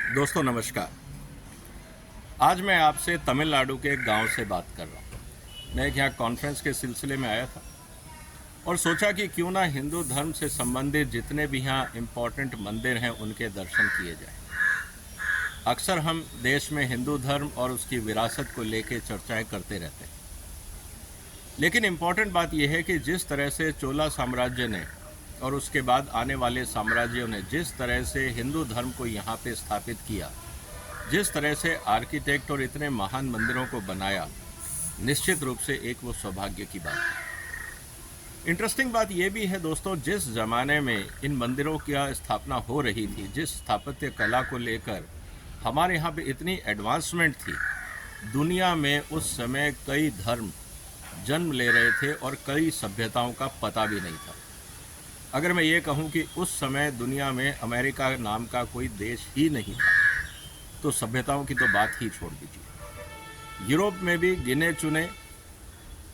दोस्तों नमस्कार। आज मैं आपसे तमिलनाडु के एक गांव से बात कर रहा हूं। मैं एक यहाँ कॉन्फ्रेंस के सिलसिले में आया था और सोचा कि क्यों ना हिंदू धर्म से संबंधित जितने भी यहाँ इम्पोर्टेंट मंदिर हैं उनके दर्शन किए जाएं। अक्सर हम देश में हिंदू धर्म और उसकी विरासत को लेकर चर्चाएं करते रहते हैं, लेकिन इम्पोर्टेंट बात यह है कि जिस तरह से चोला साम्राज्य ने और उसके बाद आने वाले साम्राज्यों ने जिस तरह से हिंदू धर्म को यहाँ पे स्थापित किया, जिस तरह से आर्किटेक्ट और इतने महान मंदिरों को बनाया, निश्चित रूप से एक वो सौभाग्य की बात है। इंटरेस्टिंग बात यह भी है दोस्तों, जिस ज़माने में इन मंदिरों की स्थापना हो रही थी, जिस स्थापत्य कला को लेकर हमारे यहाँ पे इतनी एडवांसमेंट थी, दुनिया में उस समय कई धर्म जन्म ले रहे थे और कई सभ्यताओं का पता भी नहीं था। अगर मैं ये कहूँ कि उस समय दुनिया में अमेरिका नाम का कोई देश ही नहीं था, तो सभ्यताओं की तो बात ही छोड़ दीजिए। यूरोप में भी गिने चुने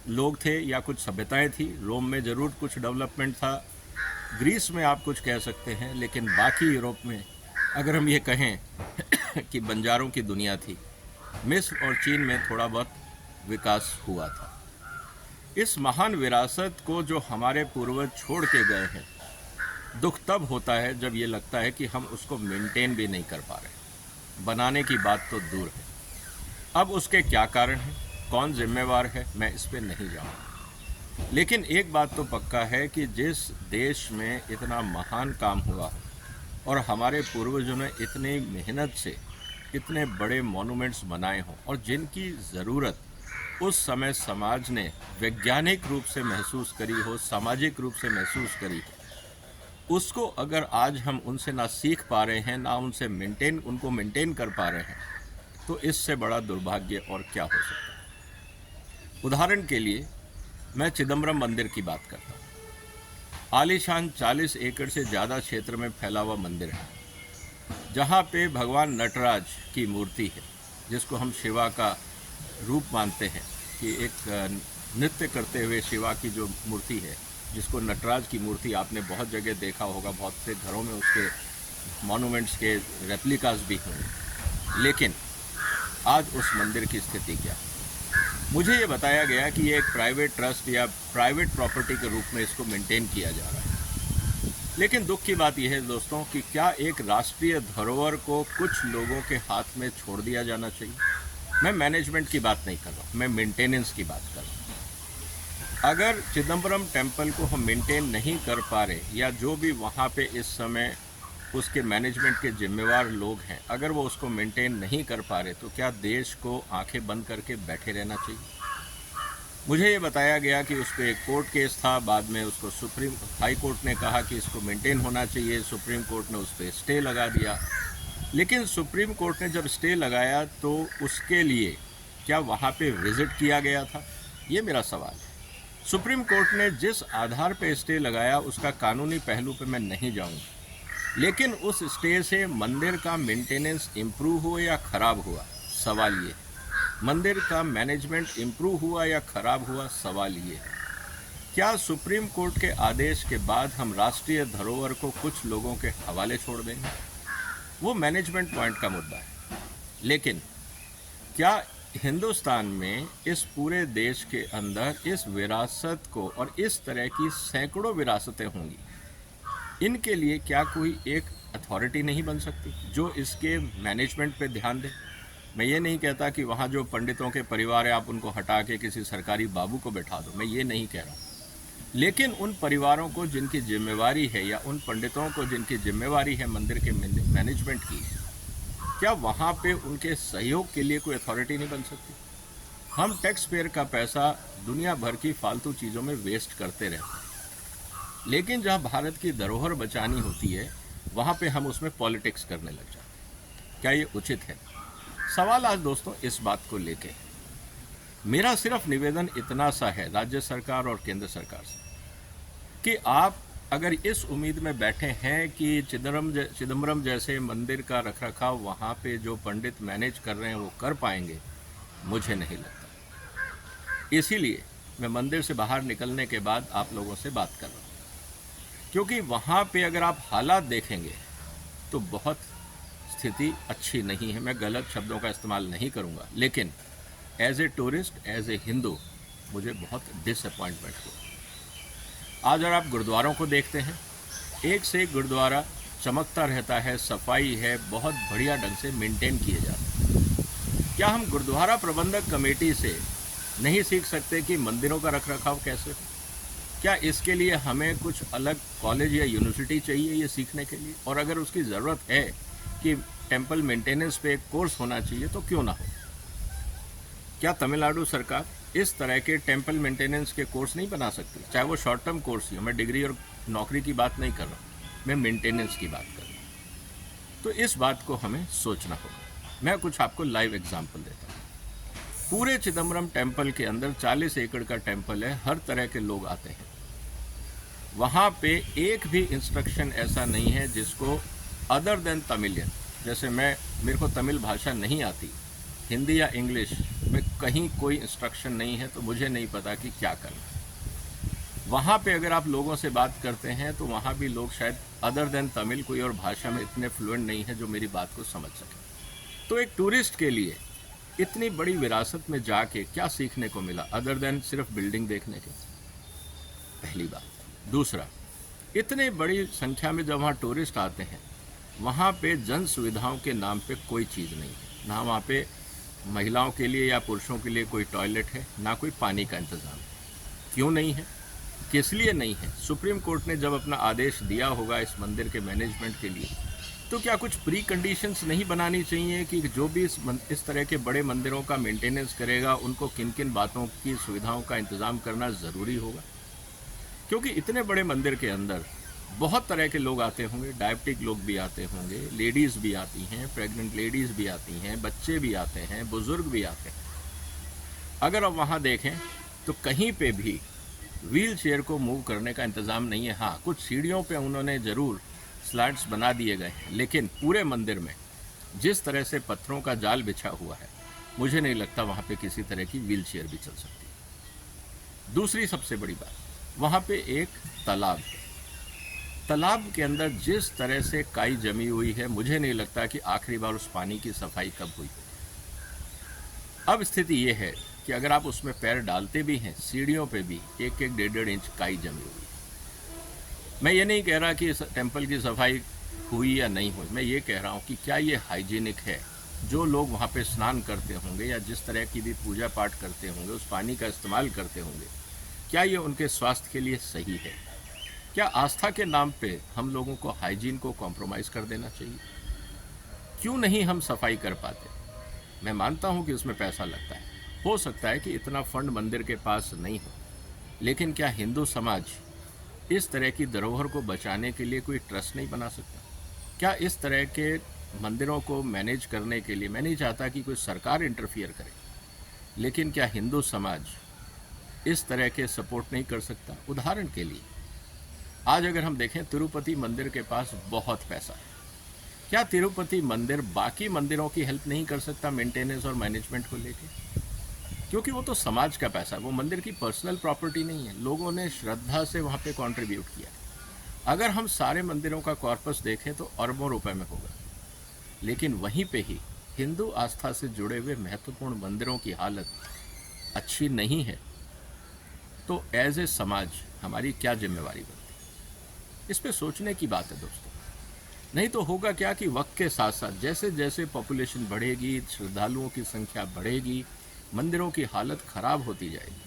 लोग थे या कुछ सभ्यताएं थी। रोम में ज़रूर कुछ डेवलपमेंट था, ग्रीस में आप कुछ कह सकते हैं, लेकिन बाकी यूरोप में अगर हम ये कहें कि बंजारों की दुनिया थी। मिस्र और चीन में थोड़ा बहुत विकास हुआ था। इस महान विरासत को जो हमारे पूर्वज छोड़ के गए हैं, दुख तब होता है जब ये लगता है कि हम उसको मेंटेन भी नहीं कर पा रहे। बनाने की बात तो दूर है। अब उसके क्या कारण हैं, कौन जिम्मेवार है, मैं इस पे नहीं जाऊँगा, लेकिन एक बात तो पक्का है कि जिस देश में इतना महान काम हुआ और हमारे पूर्वजों ने इतनी मेहनत से इतने बड़े मॉन्यूमेंट्स बनाए हों और जिनकी ज़रूरत उस समय समाज ने वैज्ञानिक रूप से महसूस करी हो, सामाजिक रूप से महसूस करी हो, उसको अगर आज हम उनसे ना सीख पा रहे हैं, ना उनको मेंटेन कर पा रहे हैं, तो इससे बड़ा दुर्भाग्य और क्या हो सकता है। उदाहरण के लिए मैं चिदम्बरम मंदिर की बात करता हूँ। आलीशान 40 एकड़ से ज़्यादा क्षेत्र में फैला हुआ मंदिर है, जहाँ पे भगवान नटराज की मूर्ति है, जिसको हम शिवा का रूप मानते हैं कि एक नृत्य करते हुए शिवा की जो मूर्ति है, जिसको नटराज की मूर्ति आपने बहुत जगह देखा होगा, बहुत से घरों में उसके मॉन्यूमेंट्स के रेप्लिकास भी होंगे। लेकिन आज उस मंदिर की स्थिति क्या है? मुझे ये बताया गया कि ये एक प्राइवेट ट्रस्ट या प्राइवेट प्रॉपर्टी के रूप में इसको मेंटेन किया जा रहा है। लेकिन दुख की बात यह है दोस्तों कि क्या एक राष्ट्रीय धरोहर को कुछ लोगों के हाथ में छोड़ दिया जाना चाहिए? मैं मैनेजमेंट की बात नहीं कर रहा हूँ, मैं मेंटेनेंस की बात कर रहा हूँ। अगर चिदम्बरम टेम्पल को हम मेंटेन नहीं कर पा रहे, या जो भी वहाँ पे इस समय उसके मैनेजमेंट के जिम्मेवार लोग हैं, अगर वो उसको मेंटेन नहीं कर पा रहे, तो क्या देश को आंखें बंद करके बैठे रहना चाहिए? मुझे ये बताया गया कि उस पर एक कोर्ट केस था, बाद में उसको सुप्रीम हाई कोर्ट ने कहा कि इसको मेंटेन होना चाहिए, सुप्रीम कोर्ट ने उस पर स्टे लगा दिया। लेकिन सुप्रीम कोर्ट ने जब स्टे लगाया तो उसके लिए क्या वहाँ पे विज़िट किया गया था? ये मेरा सवाल है। सुप्रीम कोर्ट ने जिस आधार पे स्टे लगाया उसका कानूनी पहलू पे मैं नहीं जाऊँगा, लेकिन उस स्टे से मंदिर का मेंटेनेंस इम्प्रूव हुआ या ख़राब हुआ, सवाल ये है। मंदिर का मैनेजमेंट इम्प्रूव हुआ या ख़राब हुआ, सवाल ये है। क्या सुप्रीम कोर्ट के आदेश के बाद हम राष्ट्रीय धरोहर को कुछ लोगों के हवाले छोड़ देंगे? वो मैनेजमेंट पॉइंट का मुद्दा है। लेकिन क्या हिंदुस्तान में इस पूरे देश के अंदर इस विरासत को, और इस तरह की सैकड़ों विरासतें होंगी, इनके लिए क्या कोई एक अथॉरिटी नहीं बन सकती जो इसके मैनेजमेंट पे ध्यान दे? मैं ये नहीं कहता कि वहाँ जो पंडितों के परिवार है आप उनको हटा के किसी सरकारी बाबू को बैठा दो, मैं ये नहीं कह रहा हूँ। लेकिन उन परिवारों को जिनकी जिम्मेवारी है, या उन पंडितों को जिनकी जिम्मेवारी है मंदिर के मैनेजमेंट की, क्या वहाँ पे उनके सहयोग के लिए कोई अथॉरिटी नहीं बन सकती? हम टैक्स पेयर का पैसा दुनिया भर की फालतू चीज़ों में वेस्ट करते रहते हैं, लेकिन जहाँ भारत की धरोहर बचानी होती है वहाँ पे हम उसमें पॉलिटिक्स करने लग जाते हैं। क्या ये उचित है? सवाल आज दोस्तों इस बात को लेके मेरा सिर्फ निवेदन इतना सा है राज्य सरकार और केंद्र सरकार से, कि आप अगर इस उम्मीद में बैठे हैं कि चिदम्बरम जैसे मंदिर का रखरखाव वहाँ पे जो पंडित मैनेज कर रहे हैं वो कर पाएंगे, मुझे नहीं लगता। इसीलिए मैं मंदिर से बाहर निकलने के बाद आप लोगों से बात कर रहा हूँ, क्योंकि वहाँ पे अगर आप हालात देखेंगे तो बहुत स्थिति अच्छी नहीं है। मैं गलत शब्दों का इस्तेमाल नहीं करूँगा, लेकिन as a tourist, as a Hindu, मुझे बहुत डिसअपॉइंटमेंट हुआ। आज अगर आप गुरुद्वारों को देखते हैं, एक से एक गुरुद्वारा चमकता रहता है, सफाई है, बहुत बढ़िया ढंग से मेंटेन किए जाते हैं। क्या हम गुरुद्वारा प्रबंधक कमेटी से नहीं सीख सकते कि मंदिरों का रखरखाव कैसे हो? क्या इसके लिए हमें कुछ अलग कॉलेज या यूनिवर्सिटी चाहिए ये सीखने के लिए? और अगर उसकी ज़रूरत है कि टेम्पल मेंटेनेंस पे एक कोर्स होना चाहिए, तो क्यों ना हो? क्या तमिलनाडु सरकार इस तरह के टेम्पल मेंटेनेंस के कोर्स नहीं बना सकती? चाहे वो शॉर्ट टर्म कोर्स ही हो, मैं डिग्री और नौकरी की बात नहीं कर रहा हूँ, मैं मेंटेनेंस की बात कर रहा हूँ। तो इस बात को हमें सोचना होगा। मैं कुछ आपको लाइव एग्जाम्पल देता हूँ। पूरे चिदम्बरम टेम्पल के अंदर 40 एकड़ का टेम्पल है, हर तरह के लोग आते हैं। वहाँ पे एक भी इंस्ट्रक्शन ऐसा नहीं है जिसको अदर देन तमिलियन, जैसे मेरे को तमिल भाषा नहीं आती, हिंदी या इंग्लिश में कहीं कोई इंस्ट्रक्शन नहीं है, तो मुझे नहीं पता कि क्या करना। वहाँ पे अगर आप लोगों से बात करते हैं तो वहाँ भी लोग शायद अदर देन तमिल कोई और भाषा में इतने फ्लुएंट नहीं है जो मेरी बात को समझ सके। तो एक टूरिस्ट के लिए इतनी बड़ी विरासत में जाके क्या सीखने को मिला अदर देन सिर्फ बिल्डिंग देखने के? पहली बात। दूसरा, इतने बड़ी संख्या में जब वहाँ टूरिस्ट आते हैं, वहाँ पे जन सुविधाओं के नाम पे कोई चीज़ नहीं है। ना वहाँ पे महिलाओं के लिए या पुरुषों के लिए कोई टॉयलेट है, ना कोई पानी का इंतज़ाम है। क्यों नहीं है? किस लिए नहीं है? सुप्रीम कोर्ट ने जब अपना आदेश दिया होगा इस मंदिर के मैनेजमेंट के लिए, तो क्या कुछ प्री कंडीशंस नहीं बनानी चाहिए कि जो भी इस तरह के बड़े मंदिरों का मेंटेनेंस करेगा, उनको किन किन बातों की सुविधाओं का इंतज़ाम करना ज़रूरी होगा? क्योंकि इतने बड़े मंदिर के अंदर बहुत तरह के लोग आते होंगे, डायबिटिक लोग भी आते होंगे, लेडीज़ भी आती हैं, प्रेग्नेंट लेडीज़ भी आती हैं, बच्चे भी आते हैं, बुज़ुर्ग भी आते हैं। अगर आप वहाँ देखें तो कहीं पे भी व्हील चेयर को मूव करने का इंतज़ाम नहीं है। हाँ, कुछ सीढ़ियों पे उन्होंने ज़रूर स्लैड्स बना दिए गए हैं, लेकिन पूरे मंदिर में जिस तरह से पत्थरों का जाल बिछा हुआ है, मुझे नहीं लगता वहाँ पे किसी तरह की व्हील चेयर भी चल सकती। दूसरी सबसे बड़ी बात, वहाँ पे एक तालाब है। तालाब के अंदर जिस तरह से काई जमी हुई है, मुझे नहीं लगता कि आखिरी बार उस पानी की सफाई कब हुई। अब स्थिति ये है कि अगर आप उसमें पैर डालते भी हैं, सीढ़ियों पे भी 1-1, 1.5 इंच काई जमी हुई है। मैं ये नहीं कह रहा कि इस टेम्पल की सफाई हुई या नहीं हुई, मैं ये कह रहा हूँ कि क्या ये हाइजीनिक है? जो लोग वहाँ पे स्नान करते होंगे या जिस तरह की भी पूजा पाठ करते होंगे, उस पानी का इस्तेमाल करते होंगे, क्या ये उनके स्वास्थ्य के लिए सही है? क्या आस्था के नाम पे हम लोगों को हाइजीन को कॉम्प्रोमाइज़ कर देना चाहिए? क्यों नहीं हम सफाई कर पाते? मैं मानता हूँ कि उसमें पैसा लगता है, हो सकता है कि इतना फंड मंदिर के पास नहीं हो, लेकिन क्या हिंदू समाज इस तरह की धरोहर को बचाने के लिए कोई ट्रस्ट नहीं बना सकता? क्या इस तरह के मंदिरों को मैनेज करने के लिए, मैं नहीं चाहता कि कोई सरकार इंटरफियर करे, लेकिन क्या हिंदू समाज इस तरह के सपोर्ट नहीं कर सकता? उदाहरण के लिए आज अगर हम देखें, तिरुपति मंदिर के पास बहुत पैसा है। क्या तिरुपति मंदिर बाकी मंदिरों की हेल्प नहीं कर सकता मेंटेनेंस और मैनेजमेंट को लेके? क्योंकि वो तो समाज का पैसा है, वो मंदिर की पर्सनल प्रॉपर्टी नहीं है। लोगों ने श्रद्धा से वहाँ पे कंट्रीब्यूट किया। अगर हम सारे मंदिरों का कॉर्पस देखें तो अरबों रुपए में होगा, लेकिन वहीं पे ही हिंदू आस्था से जुड़े हुए महत्वपूर्ण मंदिरों की हालत अच्छी नहीं है। तो एज ए समाज हमारी क्या जिम्मेवारी बनती है? इस पे सोचने की बात है दोस्तों। नहीं तो होगा क्या कि वक्त के साथ साथ जैसे जैसे पॉपुलेशन बढ़ेगी, श्रद्धालुओं की संख्या बढ़ेगी, मंदिरों की हालत ख़राब होती जाएगी,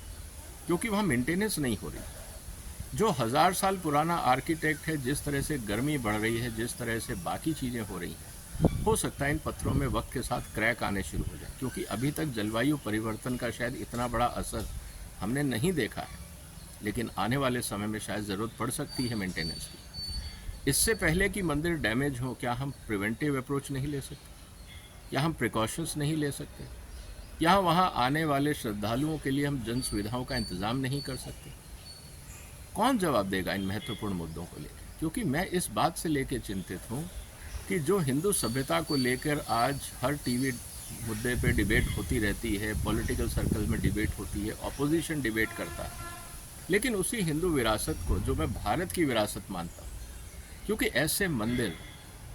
क्योंकि वहाँ मेंटेनेंस नहीं हो रही। जो 1000 साल पुराना आर्किटेक्ट है, जिस तरह से गर्मी बढ़ रही है, जिस तरह से बाकी चीज़ें हो रही हैं, हो सकता है इन पत्थरों में वक्त के साथ क्रैक आने शुरू हो जाए, क्योंकि अभी तक जलवायु परिवर्तन का शायद इतना बड़ा असर हमने नहीं देखा है, लेकिन आने वाले समय में शायद ज़रूरत पड़ सकती है मेंटेनेंस की। इससे पहले कि मंदिर डैमेज हो, क्या हम प्रिवेंटिव अप्रोच नहीं ले सकते? या हम प्रिकॉशंस नहीं ले सकते? या वहाँ आने वाले श्रद्धालुओं के लिए हम जन सुविधाओं का इंतज़ाम नहीं कर सकते? कौन जवाब देगा इन महत्वपूर्ण मुद्दों को लेकर? क्योंकि मैं इस बात से लेकर चिंतित हूँ कि जो हिंदू सभ्यता को लेकर आज हर टीवी मुद्दे पे डिबेट होती रहती है, पॉलिटिकल सर्कल में डिबेट होती है, ऑपोजिशन डिबेट करता है, लेकिन उसी हिंदू विरासत को जो मैं भारत की विरासत मानता हूँ, क्योंकि ऐसे मंदिर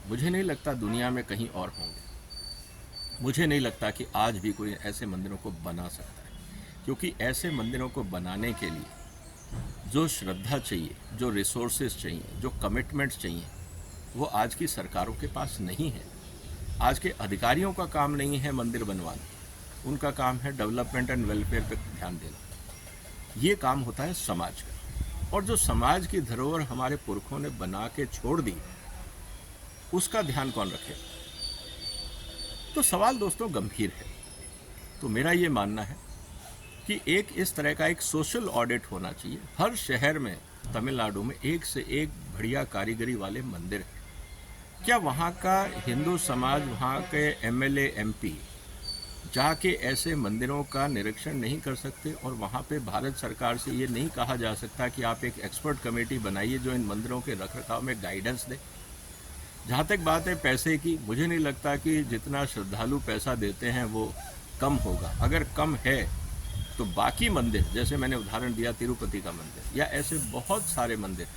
मुझे नहीं लगता दुनिया में कहीं और होंगे। मुझे नहीं लगता कि आज भी कोई ऐसे मंदिरों को बना सकता है, क्योंकि ऐसे मंदिरों को बनाने के लिए जो श्रद्धा चाहिए, जो रिसोर्सेज चाहिए, जो कमिटमेंट्स चाहिए, वो आज की सरकारों के पास नहीं है। आज के अधिकारियों का काम नहीं है मंदिर बनवाना, उनका काम है डेवलपमेंट एंड वेलफेयर पर ध्यान देना। ये काम होता है समाज का, और जो समाज की धरोहर हमारे पुरखों ने बना के छोड़ दी, उसका ध्यान कौन रखे? तो सवाल दोस्तों गंभीर है। तो मेरा ये मानना है कि एक इस तरह का एक सोशल ऑडिट होना चाहिए। हर शहर में तमिलनाडु में एक से एक बढ़िया कारीगरी वाले मंदिर हैं। क्या वहाँ का हिंदू समाज, वहाँ के एमएलए एमपी जाके ऐसे मंदिरों का निरीक्षण नहीं कर सकते? और वहाँ पे भारत सरकार से ये नहीं कहा जा सकता कि आप एक एक्सपर्ट कमेटी बनाइए जो इन मंदिरों के रखरखाव में गाइडेंस दे? जहाँ तक बात है पैसे की, मुझे नहीं लगता कि जितना श्रद्धालु पैसा देते हैं वो कम होगा। अगर कम है तो बाकी मंदिर, जैसे मैंने उदाहरण दिया तिरुपति का मंदिर, या ऐसे बहुत सारे मंदिर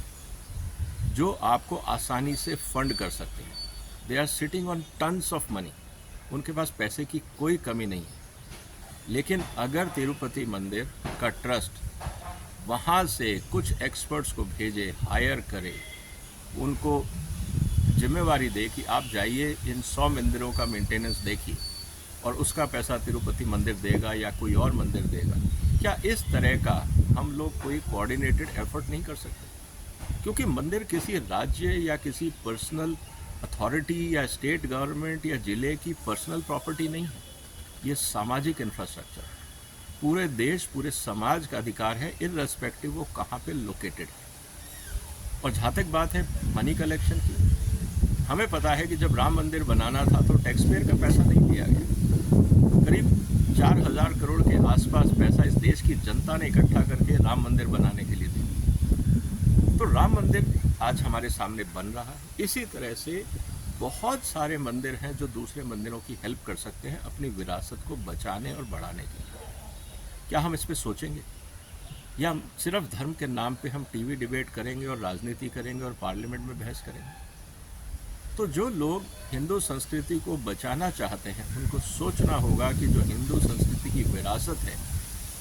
जो आपको आसानी से फंड कर सकते हैं। They are sitting on tons of money, उनके पास पैसे की कोई कमी नहीं है। लेकिन अगर तिरुपति मंदिर का ट्रस्ट वहाँ से कुछ एक्सपर्ट्स को भेजे, हायर करे, उनको जिम्मेवारी दे कि आप जाइए इन 100 मंदिरों का मेंटेनेंस देखिए और उसका पैसा तिरुपति मंदिर देगा या कोई और मंदिर देगा, क्या इस तरह का हम लोग कोई कोऑर्डिनेटेड एफर्ट नहीं कर सकते? क्योंकि मंदिर किसी राज्य या किसी पर्सनल अथॉरिटी या स्टेट गवर्नमेंट या जिले की पर्सनल प्रॉपर्टी नहीं है। ये सामाजिक इंफ्रास्ट्रक्चर है, पूरे देश, पूरे समाज का अधिकार है, इररेस्पेक्टिव वो कहाँ पे लोकेटेड है। और जहाँ तक बात है मनी कलेक्शन की, हमें पता है कि जब राम मंदिर बनाना था तो टैक्स पेयर का पैसा नहीं दिया गया। करीब 4000 करोड़ के आसपास पैसा इस देश की जनता ने इकट्ठा करके राम मंदिर बनाने के लिए दिया। तो राम मंदिर आज हमारे सामने बन रहा है। इसी तरह से बहुत सारे मंदिर हैं जो दूसरे मंदिरों की हेल्प कर सकते हैं अपनी विरासत को बचाने और बढ़ाने के लिए। क्या हम इस पर सोचेंगे, या सिर्फ धर्म के नाम पे हम टीवी डिबेट करेंगे और राजनीति करेंगे और पार्लियामेंट में बहस करेंगे? तो जो लोग हिंदू संस्कृति को बचाना चाहते हैं उनको सोचना होगा कि जो हिंदू संस्कृति की विरासत है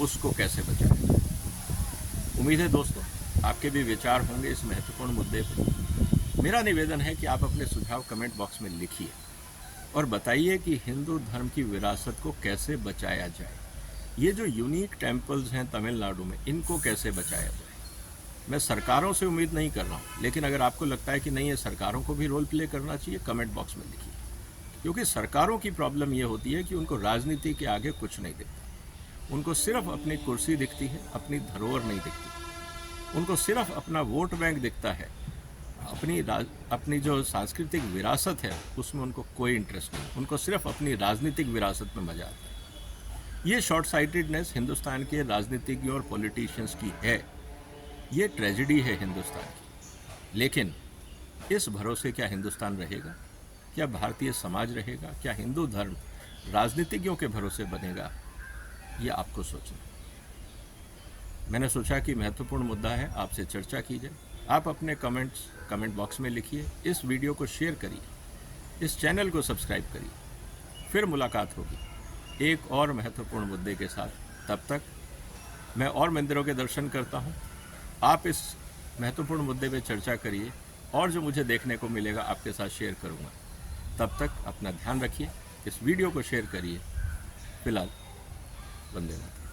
उसको कैसे बचाएं। उम्मीद है दोस्तों आपके भी विचार होंगे इस महत्वपूर्ण मुद्दे पर। मेरा निवेदन है कि आप अपने सुझाव कमेंट बॉक्स में लिखिए और बताइए कि हिंदू धर्म की विरासत को कैसे बचाया जाए। ये जो यूनिक टेम्पल्स हैं तमिलनाडु में, इनको कैसे बचाया जाए। मैं सरकारों से उम्मीद नहीं कर रहा हूँ, लेकिन अगर आपको लगता है कि नहीं ये सरकारों को भी रोल प्ले करना चाहिए, कमेंट बॉक्स में लिखिए। क्योंकि सरकारों की प्रॉब्लम ये होती है कि उनको राजनीति के आगे कुछ नहीं दिखता। उनको सिर्फ अपनी कुर्सी दिखती है, अपनी धरोहर नहीं दिखती। उनको सिर्फ अपना वोट बैंक दिखता है, अपनी जो सांस्कृतिक विरासत है उसमें उनको कोई इंटरेस्ट नहीं। उनको सिर्फ अपनी राजनीतिक विरासत में मजा आता है। ये शॉर्ट साइटेडनेस हिंदुस्तान के राजनीतिज्ञों और पॉलिटिशियंस की है। ये ट्रेजेडी है हिंदुस्तान की। लेकिन इस भरोसे क्या हिंदुस्तान रहेगा? क्या भारतीय समाज रहेगा? क्या हिंदू धर्म राजनीतिज्ञों के भरोसे बनेगा? ये आपको सोचना। मैंने सोचा कि महत्वपूर्ण मुद्दा है, आपसे चर्चा की जाए। आप अपने कमेंट्स कमेंट बॉक्स में लिखिए, इस वीडियो को शेयर करिए, इस चैनल को सब्सक्राइब करिए। फिर मुलाकात होगी एक और महत्वपूर्ण मुद्दे के साथ। तब तक मैं और मंदिरों के दर्शन करता हूँ। आप इस महत्वपूर्ण मुद्दे पे चर्चा करिए और जो मुझे देखने को मिलेगा आपके साथ शेयर करूँगा। तब तक अपना ध्यान रखिए, इस वीडियो को शेयर करिए। फिलहाल वंदे मातरम।